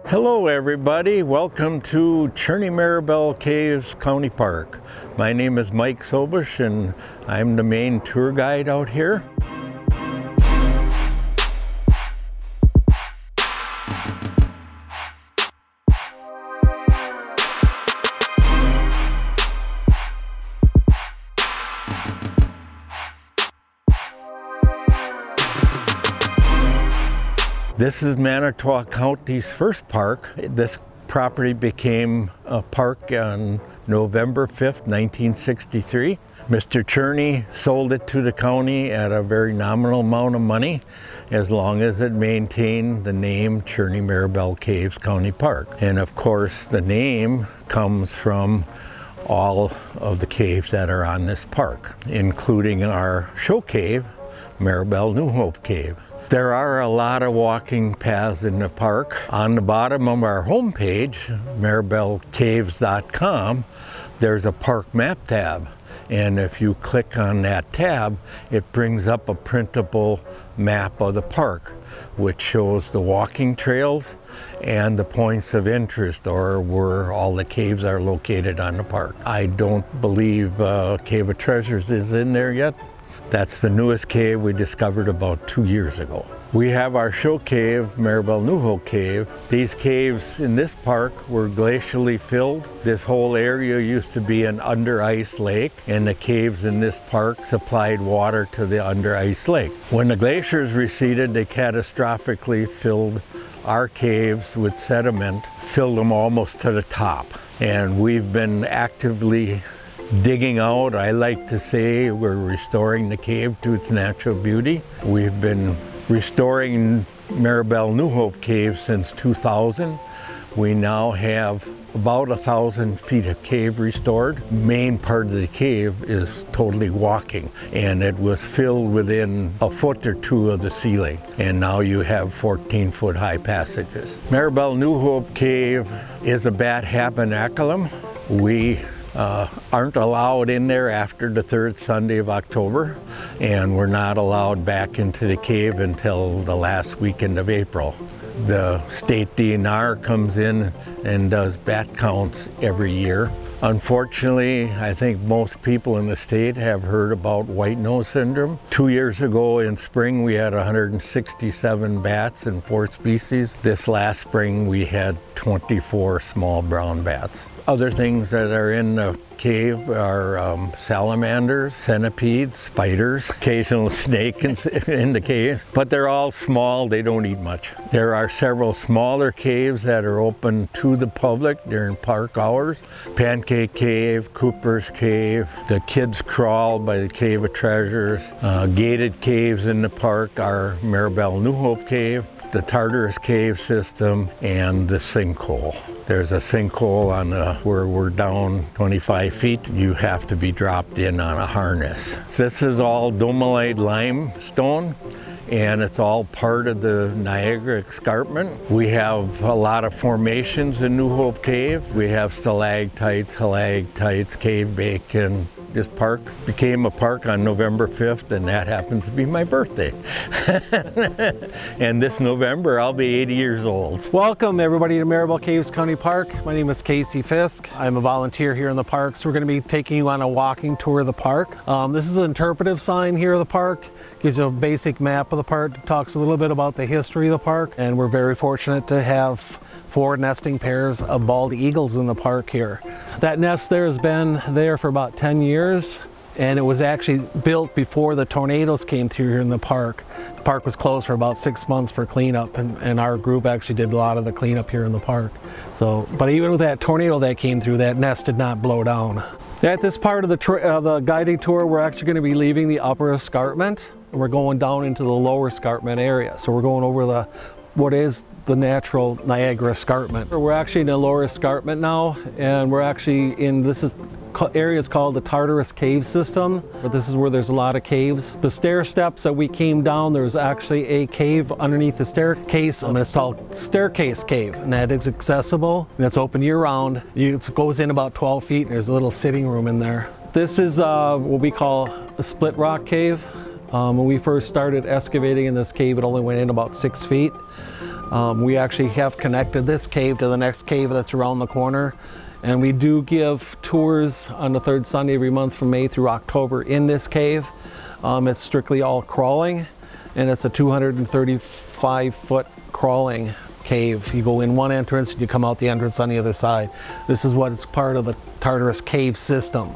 Hello everybody, welcome to Cherney Maribel Caves County Park. My name is Mike Sobish and I'm the main tour guide out here. This is Manitowoc County's first park. This property became a park on November 5th, 1963. Mr. Cherney sold it to the county at a very nominal amount of money, as long as it maintained the name Cherney Maribel Caves County Park. And of course, the name comes from all of the caves that are on this park, including our show cave, Maribel New Hope Cave. There are a lot of walking paths in the park. On the bottom of our homepage, maribelcaves.com, there's a park map tab. And if you click on that tab, it brings up a printable map of the park, which shows the walking trails and the points of interest, or where all the caves are located on the park. I don't believe Cave of Treasures is in there yet. That's the newest cave we discovered about 2 years ago. We have our show cave, Maribel New Hope Cave. These caves in this park were glacially filled. This whole area used to be an under ice lake, and the caves in this park supplied water to the under ice lake. When the glaciers receded, they catastrophically filled our caves with sediment, filled them almost to the top. And we've been actively digging out. I like to say we're restoring the cave to its natural beauty. We've been restoring Maribel New Hope Cave since 2000. We now have about 1,000 feet of cave restored. Main part of the cave is totally walking, and it was filled within a foot or two of the ceiling. And now you have 14-foot high passages. Maribel New Hope Cave is a bat tabernaculum. We aren't allowed in there after the third Sunday of October, and we're not allowed back into the cave until the last weekend of April. The state DNR comes in and does bat counts every year. Unfortunately, I think most people in the state have heard about white nose syndrome. 2 years ago in spring, we had 167 bats in 4 species. This last spring, we had 24 small brown bats. Other things that are in the cave are salamanders, centipedes, spiders, occasional snake in the cave, but they're all small, they don't eat much. There are several smaller caves that are open to the public during park hours. Pancake Cave, Cooper's Cave, the Kids Crawl by the Cave of Treasures. Gated caves in the park are Maribel New Hope Cave, the Tartarus Cave System, and the sinkhole. There's a sinkhole on where we're down 25 feet. You have to be dropped in on a harness. This is all dolomite limestone, and it's all part of the Niagara Escarpment. We have a lot of formations in New Hope Cave. We have stalactites, stalagmites, cave bacon. This park became a park on November 5th, and that happens to be my birthday. And this November, I'll be 80 years old. Welcome everybody to Maribel Caves County Park. My name is Casey Fisk. I'm a volunteer here in the park, so we're going to be taking you on a walking tour of the park. This is an interpretive sign here of the park. Gives you a basic map of the park, talks a little bit about the history of the park, and we're very fortunate to have 4 nesting pairs of bald eagles in the park here. That nest there has been there for about 10 years, and it was actually built before the tornadoes came through here in the park. The park was closed for about 6 months for cleanup, and our group actually did a lot of the cleanup here in the park. So, but even with that tornado that came through, that nest did not blow down. At this part of the guiding tour, we're actually going to be leaving the upper escarpment, and we're going down into the lower escarpment area. So we're going over what is the natural Niagara Escarpment. We're actually in the lower escarpment now, and we're actually in, area is called the Tartarus Cave System, but this is where there's a lot of caves. The stair steps that we came down, there's actually a cave underneath the staircase, and it's called Staircase Cave, and that is accessible, and it's open year-round. It goes in about 12 feet, and there's a little sitting room in there. This is what we call a split rock cave. When we first started excavating in this cave, it only went in about 6 feet. We actually have connected this cave to the next cave that's around the corner. And we do give tours on the third Sunday every month from May through October in this cave. It's strictly all crawling, and it's a 235-foot crawling cave. You go in one entrance and you come out the entrance on the other side. This is what is part of the Tartarus Cave System.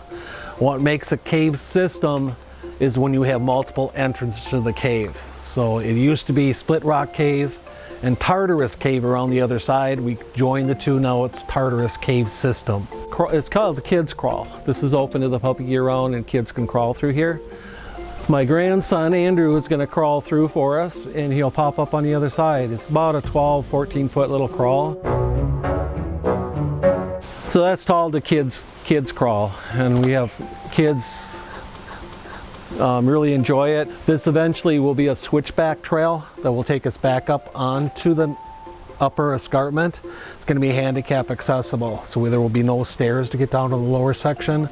What makes a cave system is when you have multiple entrances to the cave. So it used to be Split Rock Cave and Tartarus Cave around the other side. We joined the two, now it's Tartarus Cave System. It's called the Kids Crawl. This is open to the public year round and kids can crawl through here. My grandson Andrew is going to crawl through for us and he'll pop up on the other side. It's about a 12-14 foot little crawl. So that's called the kids crawl, and we have kids really enjoy it. This eventually will be a switchback trail that will take us back up onto the upper escarpment. It's going to be handicap accessible, so there will be no stairs to get down to the lower section.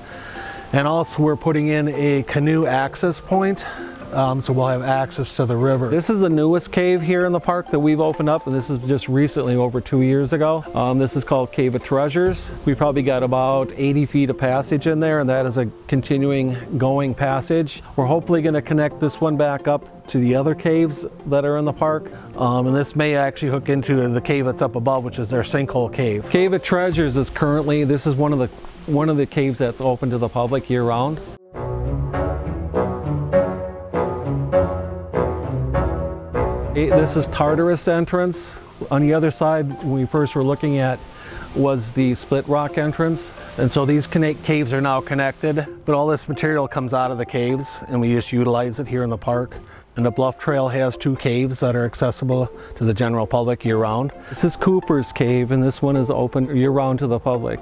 And also we're putting in a canoe access point, so we'll have access to the river. This is the newest cave here in the park that we've opened up, and this is just recently, over 2 years ago. This is called Cave of Treasures. We probably got about 80 feet of passage in there, and that is a continuing going passage. We're hopefully going to connect this one back up to the other caves that are in the park. And this may actually hook into the cave that's up above, which is their sinkhole cave. Cave of Treasures is currently, this is one of the caves that's open to the public year round. This is Tartarus entrance. On the other side, when we first were looking at, was the Split Rock entrance. And so these caves are now connected, but all this material comes out of the caves and we just utilize it here in the park. And the Bluff Trail has 2 caves that are accessible to the general public year round. This is Cooper's Cave, and this one is open year round to the public.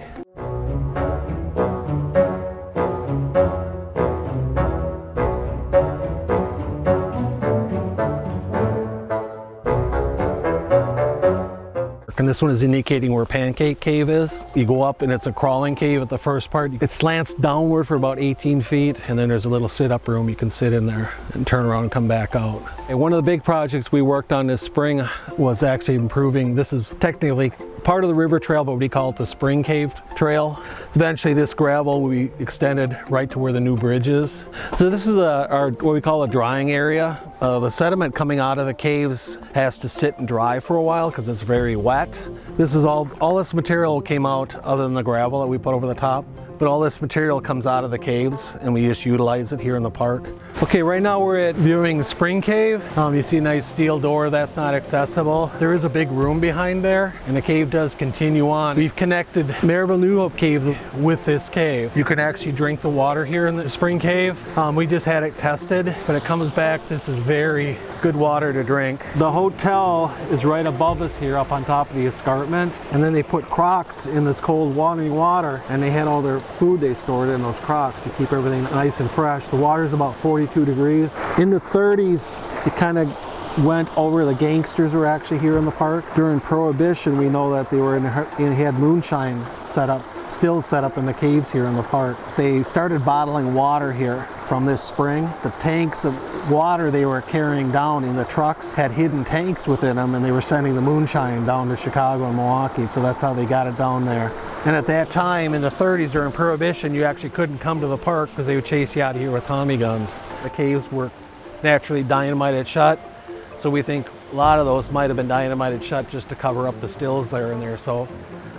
And this one is indicating where Pancake Cave is. You go up and it's a crawling cave at the first part. It slants downward for about 18 feet, and then there's a little sit-up room. You can sit in there and turn around and come back out. And one of the big projects we worked on this spring was actually improving, this is technically part of the river trail, but we call it the Spring Cave Trail. Eventually this gravel will be extended right to where the new bridge is. So this is our what we call a drying area. The sediment coming out of the caves has to sit and dry for a while because it's very wet. This is all this material came out other than the gravel that we put over the top. But all this material comes out of the caves and we just utilize it here in the park. Okay, right now we're at viewing Spring Cave. You see a nice steel door that's not accessible. There is a big room behind there and the cave does continue on. We've connected Maribel New Hope Cave with this cave. You can actually drink the water here in the Spring Cave. We just had it tested, but it comes back. This is very good water to drink. The hotel is right above us here up on top of the escarpment. And then they put crocks in this cold running water, and they had all their food they stored in those crocks to keep everything nice and fresh. The water's about 42 degrees. In the 30s, it kind of went over. The gangsters were actually here in the park. During Prohibition, we know that they were had moonshine set up, still set up in the caves here in the park. They started bottling water here from this spring. The tanks of water they were carrying down in the trucks had hidden tanks within them, and they were sending the moonshine down to Chicago and Milwaukee, so that's how they got it down there. And at that time, in the 30s during Prohibition, you actually couldn't come to the park because they would chase you out of here with Tommy guns. The caves were naturally dynamited shut, so we think a lot of those might have been dynamited shut just to cover up the stills there and there. So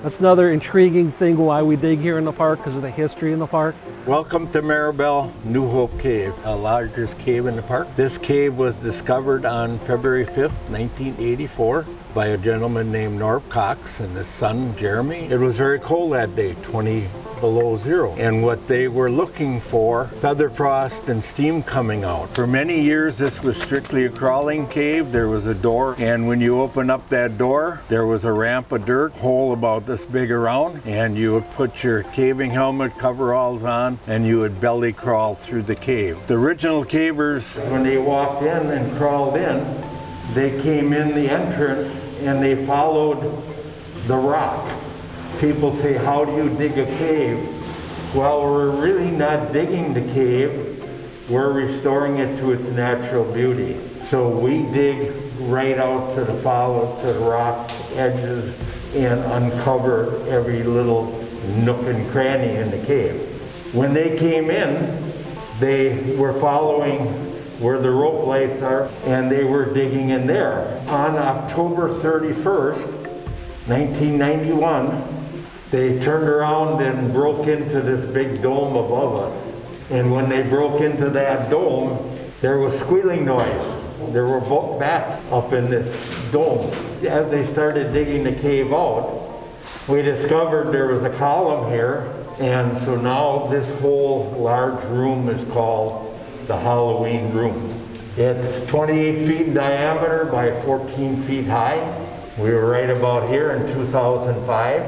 that's another intriguing thing why we dig here in the park, because of the history in the park. Welcome to Maribel New Hope Cave, the largest cave in the park. This cave was discovered on February 5th, 1984 by a gentleman named Norb Cox and his son Jeremy. It was very cold that day, 20 below zero. And what they were looking for, feather frost and steam coming out. For many years this was strictly a crawling cave. There was a door, and when you open up that door, there was a ramp of dirt, hole about this big around, and you would put your caving helmet, coveralls on, and you would belly crawl through the cave. The original cavers, when they walked in and crawled in, they came in the entrance and they followed the rock. People say, how do you dig a cave? Well, we're really not digging the cave. we're restoring it to its natural beauty. So we dig right out to the rock edges and uncover every little nook and cranny in the cave. When they came in, they were following where the rope lights are, and they were digging in there. On October 31st, 1991, they turned around and broke into this big dome above us. And when they broke into that dome, there was squealing noise. There were bats up in this dome. As they started digging the cave out, we discovered there was a column here, and so now this whole large room is called the Halloween room. It's 28 feet in diameter by 14 feet high. We were right about here in 2005,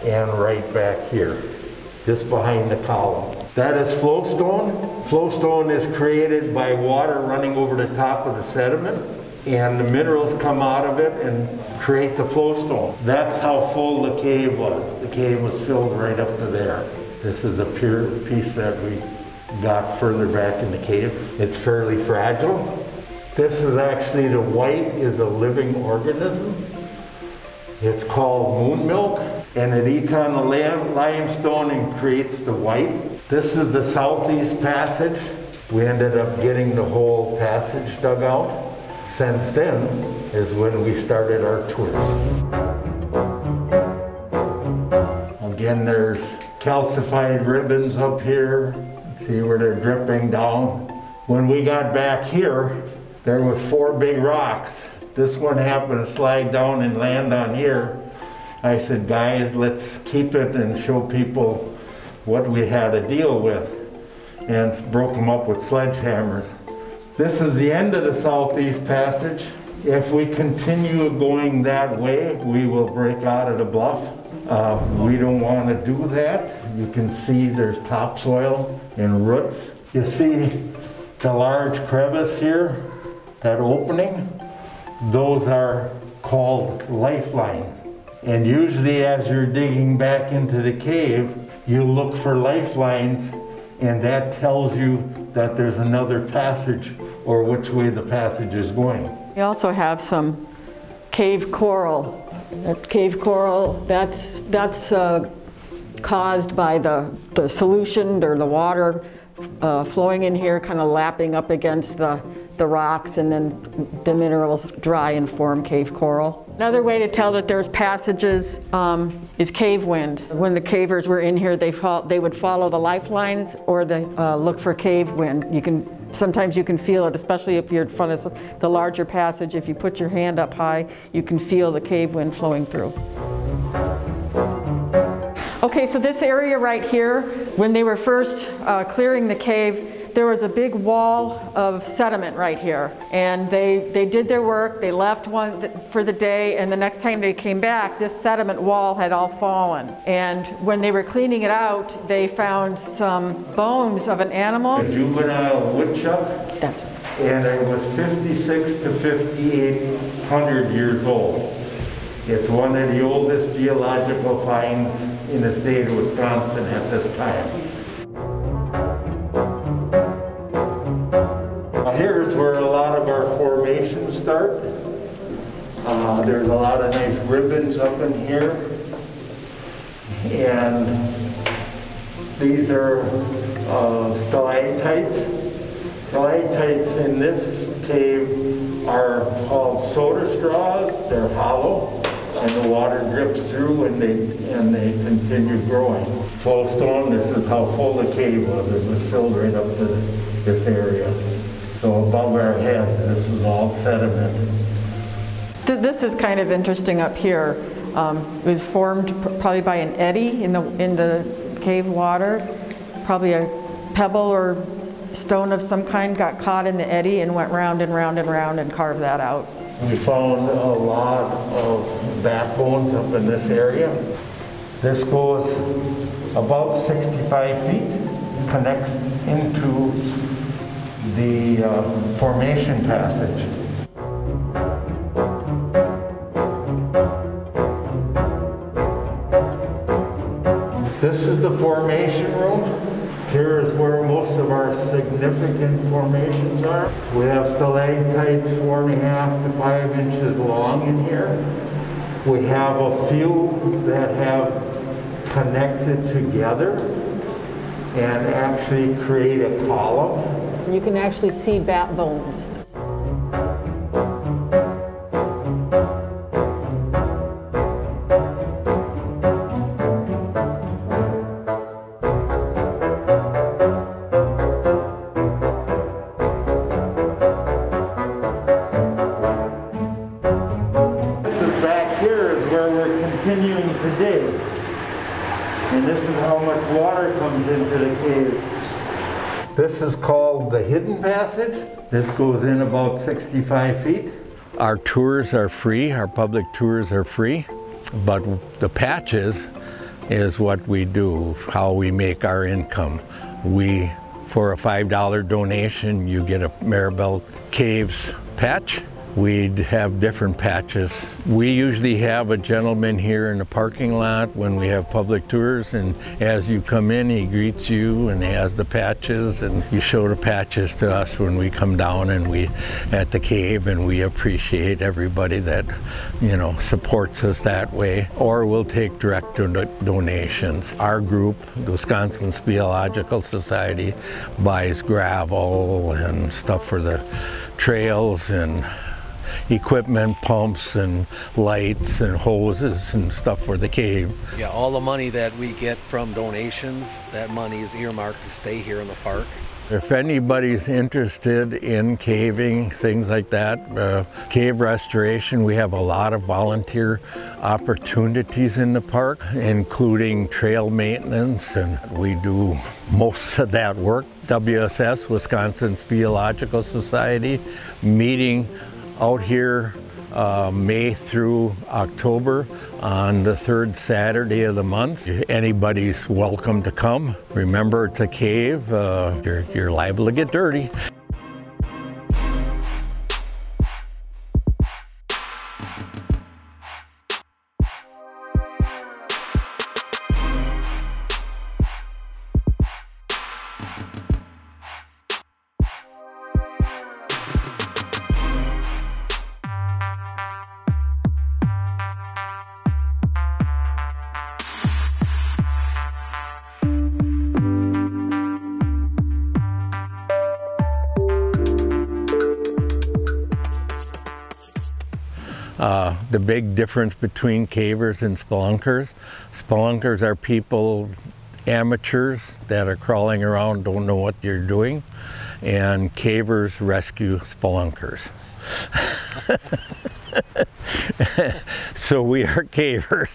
and right back here, just behind the column. That is flowstone. Flowstone is created by water running over the top of the sediment, and the minerals come out of it and create the flowstone. That's how full the cave was. The cave was filled right up to there. This is a pure piece that we got further back in the cave. It's fairly fragile. This is actually, the white is a living organism. It's called moon milk, and it eats on the limestone and creates the white. This is the southeast passage. We ended up getting the whole passage dug out. Since then is when we started our tours. Again, there's calcified ribbons up here. See where they're dripping down. When we got back here, there was 4 big rocks. This one happened to slide down and land on here. I said, guys, let's keep it and show people what we had to deal with, and broke them up with sledgehammers. This is the end of the southeast passage. If we continue going that way, we will break out of the bluff. We don't want to do that. You can see there's topsoil and roots. You see the large crevice here, that opening? Those are called lifelines. And usually as you're digging back into the cave, you look for lifelines, and that tells you that there's another passage or which way the passage is going. We also have some cave coral. That cave coral, that's caused by the solution or the water flowing in here, kind of lapping up against the rocks, and then the minerals dry and form cave coral. Another way to tell that there's passages is cave wind. When the cavers were in here, they would follow the lifelines, or they look for cave wind. Sometimes you can feel it, especially if you're in front of the larger passage. If you put your hand up high, you can feel the cave wind flowing through. Okay, so this area right here, when they were first clearing the cave, there was a big wall of sediment right here. And they did their work, they left one for the day, and the next time they came back, this sediment wall had all fallen. And when they were cleaning it out, they found some bones of an animal. A juvenile woodchuck. That's right. And it was 56 to 5,800 years old. It's one of the oldest geological finds in the state of Wisconsin at this time. Here's where a lot of our formations start. There's a lot of nice ribbons up in here. And these are stalactites. Stalactites in this cave are called soda straws. They're hollow, and the water drips through, and they continue growing. Flowstone, this is how full the cave was. It was filled right up to this area. So above our heads, this was all sediment. This is kind of interesting up here. It was formed probably by an eddy in the cave water. Probably a pebble or stone of some kind got caught in the eddy and went round and round and round and carved that out. We found a lot of backbones up in this area. This goes about 65 feet, connects into the formation passage. This is the formation room. Here is where most of our significant formations are. We have stalactites 4.5 to 5 inches long in here. We have a few that have connected together and actually create a column. You can actually see bat bones. Continuing to dig, and this is how much water comes into the cave. This is called the hidden passage. This goes in about 65 feet. Our tours are free, our public tours are free, but the patches is what we do, how we make our income. For a $5 donation, you get a Maribel Caves patch. We'd have different patches. We usually have a gentleman here in the parking lot when we have public tours, and as you come in, he greets you and has the patches, and you show the patches to us when we come down and at the cave, and we appreciate everybody that, you know, supports us that way. Or we'll take direct donations. Our group, the Wisconsin Speleological Society, buys gravel and stuff for the trails and equipment, pumps and lights and hoses and stuff for the cave. Yeah, all the money that we get from donations, that money is earmarked to stay here in the park. If anybody's interested in caving, things like that, cave restoration, we have a lot of volunteer opportunities in the park, including trail maintenance, and we do most of that work. WSS, Wisconsin Speleological Society, meeting out here May through October on the third Saturday of the month. Anybody's welcome to come. Remember, it's a cave. You're liable to get dirty. The big difference between cavers and spelunkers. Spelunkers are people, amateurs that are crawling around, don't know what you're doing, and cavers rescue spelunkers. So we are cavers.